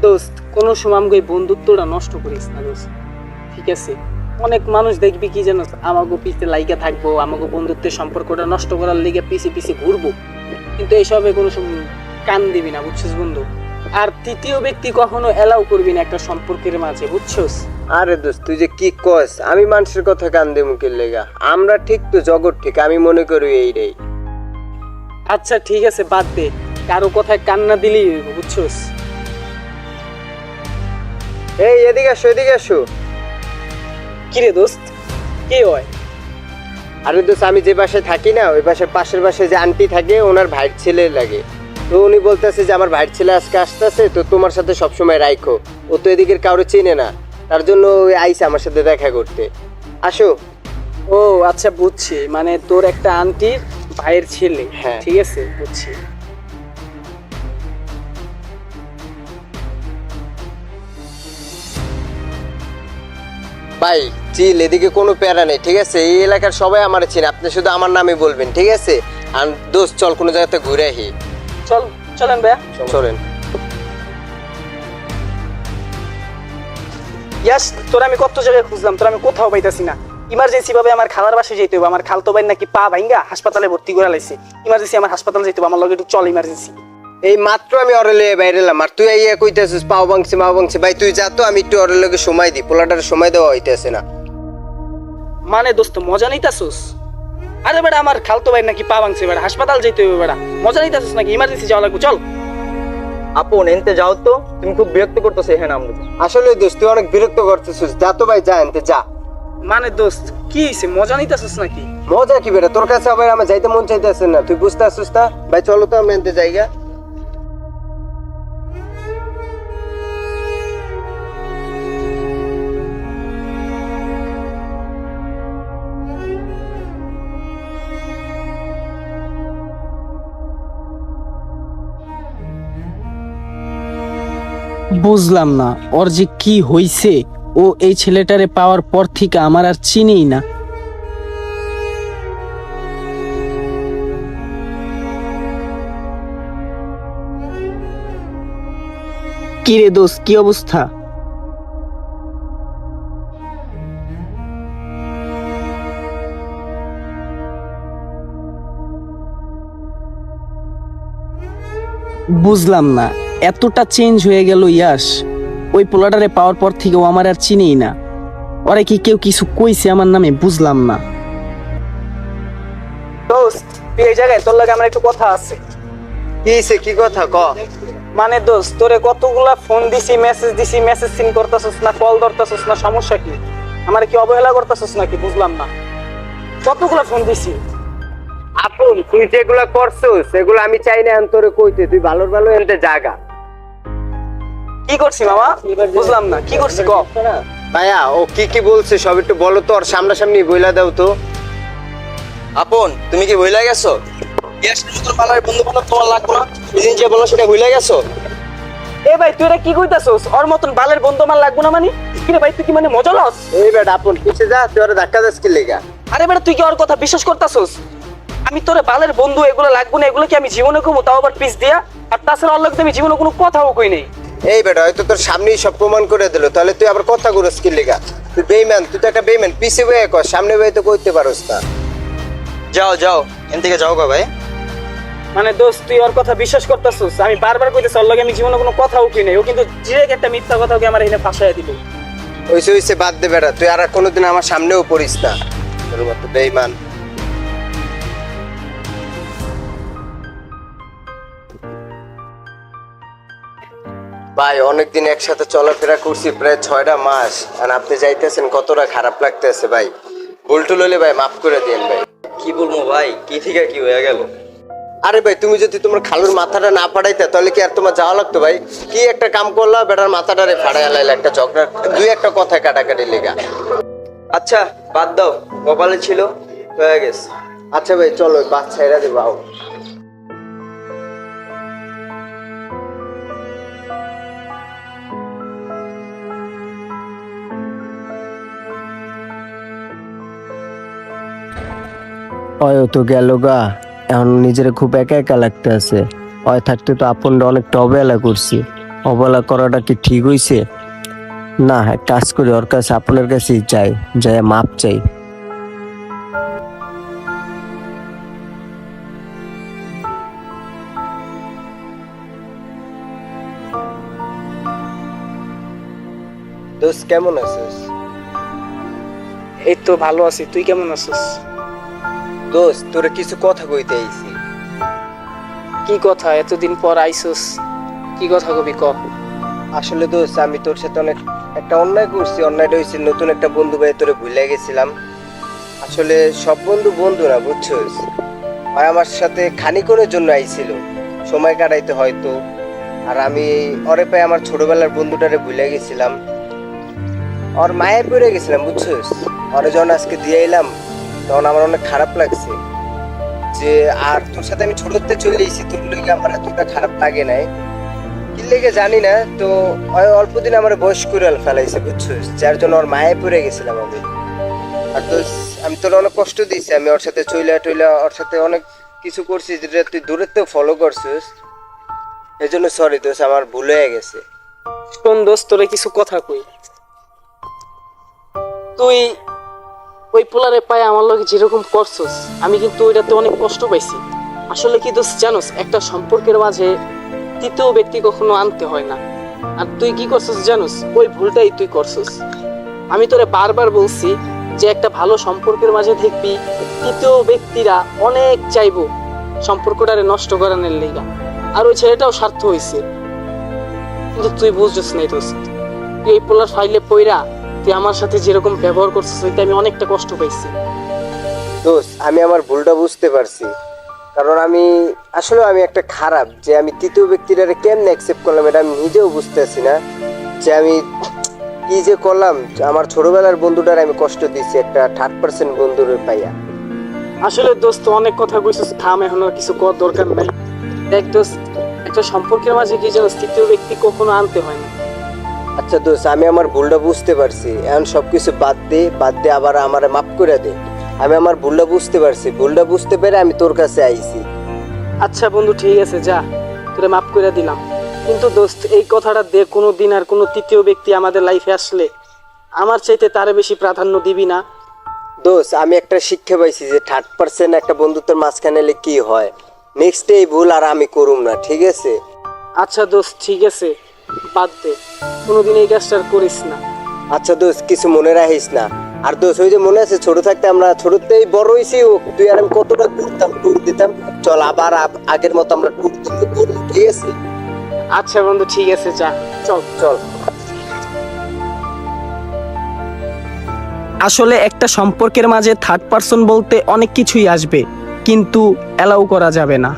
দোস্ত কোনো সময় আমাকে এই বন্ধুত্বটা নষ্ট করিস না দোস্ত, ঠিক আছে? অনেক মানুষ দেখবি কি জানো, আমাকে পিছে লাইগা থাকবো, আমাকে বন্ধুত্বের সম্পর্কটা নষ্ট করার লিগে পিছে পিছে ঘুরবো, কিন্তু এইসবে কোনো সময় কান দিবি না, বুঝছিস বন্ধু? আর তৃতীয় ব্যক্তি কখনো এলাও করবি না একটা সম্পর্কের মাঝে, বুঝছিস? আরে দোস্ত তুই যে কি কস, আমি মানুষের কথা কান দে মুখের লেগা? আমরা ঠিক তো, জগৎ ঠিক, আমি মনে করি এইটাই। আচ্ছা ঠিক আছে, বাদ দে, কারো কথায় কান না দিলেই হইব, বুঝছিস? এই এদিকে আসো, এদিকে আসো। কিরে দোস্ত, কে হয়? আরে দোস্ত, আমি যে বাসায় থাকি না, ওই বাসার পাশের বাসায় যে আন্টি থাকে, ওনার ভাইয়ের ছেলে লাগে। তো উনি বলতেছে যে আমার ভাইয়ের ছেলে আজকে আসতেছে, তো তোমার সাথে সবসময় রাখো। ও তো এদিকের কাউরে চিনে না, তার জন্য ওই আইসে আমার সাথে দেখা করতে। আসো। ও আচ্ছা, বুঝছি, মানে তোর একটা আন্টির ভাইয়ের ছেলে। হ্যাঁ। ঠিক আছে, বুঝছি। ভাই চিল, এদিকে কোনো প্যারা নেই, ঠিক আছে? এই এলাকার সবাই আমার চিনে, আপনি শুধু আমার নামে বলবেন, ঠিক আছে? আর দোস্ত চল কোনো জায়গাতে ঘুরে আসি। চল, চলেন ভাইয়া, চলেন। ইয়াস, তোর আমি কত জায়গায় খুঁজলাম, তোর আমি কোথাও পাইতাছি না। ইমার্জেন্সি ভাবে আমার খালার বাসায় যেতে হবে, আমার খালতো ভাই নাকি পা ভাঙ্গা হাসপাতালে ভর্তি করে লাইছে। ইমার্জেন্সি আমার হাসপাতালে যেতে হবে, আমার লগে একটু চল ইমার্জেন্সি। এই মাত্র আমি অরেলে বাইরে এলাম, আর তুই ইয়ে কইতেছিস পাও ভাঙছে মা ভাঙছে। ভাই তুই যা তো, আমি একটু অরেলকে সময় দিই, পোলাটার সময় দেওয়া হইতেছে না। মানে দোস্ত মজা নিতাছস? আরে বেটা, আমার খালতো ভাই নাকি পা ভাঙছে, বেটা হাসপাতাল যেতে হবে, বেটা মজা নিতাছস নাকি? ইমার্জেন্সি যাওয়া লাগবে, চল। আপন এনতে যাও তো, তুমি খুব বিরক্ত করতেছো এখানে আমাদের। আসলে দোস্ত তুই অনেক বিরক্ত করতেছিস, যা তো ভাই, যা এনতে যা। মানে দোস্ত কি হইছে, মজা নিতাছস নাকি? মজা কি বেটা, তোর কাছে আবার আমার যাইতে মন চাইতেছে না, তুই বুঝতে আসছিস না? ভাই চলো তো, আমি এনতে জায়গা। বুঝলাম না ওর যে কি হইছে, ও এই ছেলেটারে পাওয়ার পর থেকে আমার আর চিনিই না। কি রে দোস্ত, কি অবস্থা? বুঝলাম না, এতটা চেঞ্জ হয়ে গেল ইয়াস ওই পোলাটারে পাওয়ার পর থেকে, ও আমার আর চিনেই না। ওরে কি কেউ কিছু কইছে আমার নামে? বুঝলাম না। দোস্ত তুই এই জায়গায়, তোর লাগে আমার একটু কথা আছে। কি হইছে, কি কথা ক? মানে দোস্ত তোরে কতগুলা ফোন দিছি, মেসেজ সিন করতেছস না, কল ধরতেছস না, সমস্যা কি? আমার কি অবহেলা করতেছস নাকি? বুঝলাম না, কতগুলা ফোন দিছি। আপন তুই যেগুলা করছিস সেগুলো আমি চাই না তোরে কইতে, তুই ভালোর ভালো এনতে জাগা। কি করছি মামা? বুঝলাম না, কি করছি ক? ভাইয়া ও কি কি বলছে সব একটু বলো তো, আর সামনাসামনি বইলা দাও তো। আপন তুমি কি ভুলে গেছো? তোর পালার বন্ধু বান্ধব তোমার লাগবে না, যেদিন যে বলো সেটা ভুলে গেছো? এ ভাই তুই এটা কি কইতাছস? ওর মতন বালের বন্ধু আমার লাগবো না মানে? কি রে ভাই, তুই কি মানে মজা লস? এই বেটা আপন পিছে যা, তুই ওরে ধাক্কা দাস কি লেগা? আরে বেটা, তুই কি ওর কথা বিশ্বাস করতাছস? আমি তোরে বালের বন্ধু এগুলো লাগবো না, এগুলো কি আমি জীবনে কমু, তাও আবার পিস দিয়া? আর তাছাড়া ওর লগে আমি জীবনে কোনো কথাও কই নাই। এই বেটা হয়তো তোর সামনেই সব প্রমাণ করে দিল, তাহলে তুই আবার কথা করস কি লেগা? তুই বেইমান, তুই তো একটা বেইমান, পিছে বয়ে কর, সামনে বয়ে তো কইতে পারস না। যাও যাও, এন থেকে যাও গা ভাই। মানে দোস্ত তুই ওর কথা বিশ্বাস করতাছস? আমি বারবার কইতেছি ওর লগে আমি জীবনে কোনো কথাও কই নাই, ও কিন্তু ডিরেক্ট একটা মিথ্যা কথা ওকে আমার এখানে ফাঁসাইয়া দিল। ওইসে ওইসে বাদ দে বেটা, তুই আর কোনোদিন আমার সামনেও পড়িস না, তোর মতো বেইমান। ভাই অনেকদিন একসাথে চলাফেরা করছি, প্রায় 6টা মাস, আর আপনি যাইতেছেন, কতটা খারাপ লাগতেছে ভাই। ভুলটুল হলে ভাই মাফ করে দিন ভাই। কি বলবো ভাই, কি থেকে কি হয়ে গেল? আরে ভাই তুমি যদি তোমার খালুর মাথাটা না ফাটাইতে, তাহলে কি আর তোমার যাওয়া লাগতো ভাই? কি একটা কাম করলা, বেটার মাথাটারে ফাটাই লাইলা একটা ঝগড়া, দুই একটা কথা কাটাকাটি লেগা। আচ্ছা বাদ দাও, কপালে ছিল, হয়ে গেছে। আচ্ছা ভাই চলো, বাচ্চা এরা দেবো। অয় তো গেল গা, এখন নিজের খুব একা একা লাগতে আছে। অয় থাকতে তো আপনটা অনেকটা অবহেলা করছি, অবহেলা করাটা কি ঠিক হইছে? না, এক কাজ করি, ওর কাছে আপনার কাছেই যাই, যাই মাপ চাই। দোস্ত কেমন আছিস? এই তো ভালো আছি, তুই কেমন আছিস? দোস্ত তোরে কিছু কথা কইতে আইছি। কি কথা, এতদিন পর আইসোস? কি কথা কবি ক। আসলে দোস্ত আমি তোর সাথে অনেক একটা অন্যায় করছি। অন্যায়টা হয়েছে নতুন একটা বন্ধু ভাই তোরে ভুলে গেছিলাম। আসলে সব বন্ধু বন্ধু না, বুঝছস? ভাই আমার সাথে খানিকক্ষণের জন্য আইছিল, সময় কাটাইতে হয়তো। আর আমি ওরে পাই আমার ছোটবেলার বন্ধুটারে ভুলে গেছিলাম, ওর মায়ে পড়ে গেছিলাম, বুঝছস? ওরে যখন আজকে দিয়ে এলাম তখন আমার অনেক খারাপ লাগছে যে আর তোর সাথে আমি ছোটতে চলে এসেছি, তোর লেগে আমার এতটা খারাপ লাগে নাই। কি লেগে জানি না, তো ওই অল্প দিন আমার বয়স করে ফেলাইছে, বুঝছস? যার জন্য ওর মায়ে পড়ে গেছিলাম আমি। আর তো আমি তোর অনেক কষ্ট দিয়েছি, আমি ওর সাথে চইলা টইলা ওর সাথে অনেক কিছু করছি যেটা তুই দূরের থেকে ফলো করছিস। এই জন্য সরি দোস্ত, আমার ভুল হয়ে গেছে। শোন দোস্ত, তোরে কিছু কথা কই। তুই ওই পোলারে পায়ে আমার লগে যেরকম করছস, আমি কিন্তু ওইটাতে অনেক কষ্ট পাইছি। আসলে কি দোস্ত জানোস, একটা সম্পর্কের মাঝে তৃতীয় ব্যক্তি কখনো আনতে হয় না। আর তুই কি করছস জানোস, ওই ভুলটাই তুই করছস। আমি তোরে বারবার বলছি যে একটা ভালো সম্পর্কের মাঝে দেখবি তৃতীয় ব্যক্তিরা অনেক চাইবো সম্পর্কটারে নষ্ট করানোর লেগা। আর ওই ছেলেটাও স্বার্থ হইছে, কিন্তু তুই বুঝছিস না দোস্ত। তুই এই পোলার ফাইলে পইরা তুই আমার সাথে যেরকম ব্যবহার করছিস, ওইটা আমি অনেকটা কষ্ট পাইছি। দোস্ত আমি আমার ভুলটা বুঝতে পারছি, কারণ আমি আসলে আমি একটা খারাপ যে আমি তৃতীয় ব্যক্তিটারে কেমনে অ্যাকসেপ্ট করলাম এটা আমি নিজেও বুঝতেছি না যে আমি কি যে করলাম। আমার ছোটবেলার বন্ধুটার আমি কষ্ট দিচ্ছি একটা 3% বন্ধুর পাইয়া। আসলে দোস্ত অনেক কথা কইছিস, থাম, এখন আর কিছু করার দরকার নাই। দেখ দোস্ত, একটা সম্পর্কের মাঝে কি জানো, তৃতীয় ব্যক্তি কখনো আনতে হয় না। আচ্ছা দোস্ত আমি আমার ভুলটা বুঝতে পারছি, এখন সবকিছু বাদ দে আবার আমারে মাফ করে দে। আমি আমার ভুলটা বুঝতে পারছি, ভুলটা বুঝতে পেরে আমি তোর কাছে আইছি। আচ্ছা বন্ধু, ঠিক আছে, যা, তোরে মাফ করে দিলাম। কিন্তু দোস্ত এই কথাটা দে, কোনো দিন আর কোনো তৃতীয় ব্যক্তি আমাদের লাইফে আসলে আমার চাইতে তারে বেশি প্রাধান্য দিবি না। দোস্ত আমি একটা শিক্ষা পাইছি যে 3% একটা বন্ধুত্বের মাঝখানে এলে কি হয়। নেক্সট এই ভুল আর আমি করুম না, ঠিক আছে? আচ্ছা দোস্ত, ঠিক আছে, বাদ দে, কোনোদিন এই কাজটা আর করিস না। আচ্ছা দোস্ত কিছু মনে রাখিস না। আর দোস্ত ওই যে মনে আছে ছোট থাকতে আমরা ছোটতেই বড় হয়েছি, তুই আর আমি কতটা ঘুরতাম, ট্যুর দিতাম। চল আবার আগের মতো আমরা ট্যুর করবো, ঠিক আছে? আচ্ছা বন্ধু, ঠিক আছে, যা, চল। চল। আসলে একটা সম্পর্কের মাঝে থার্ড পারসন বলতে অনেক কিছুই আসবে, কিন্তু অ্যালাউ করা যাবে না।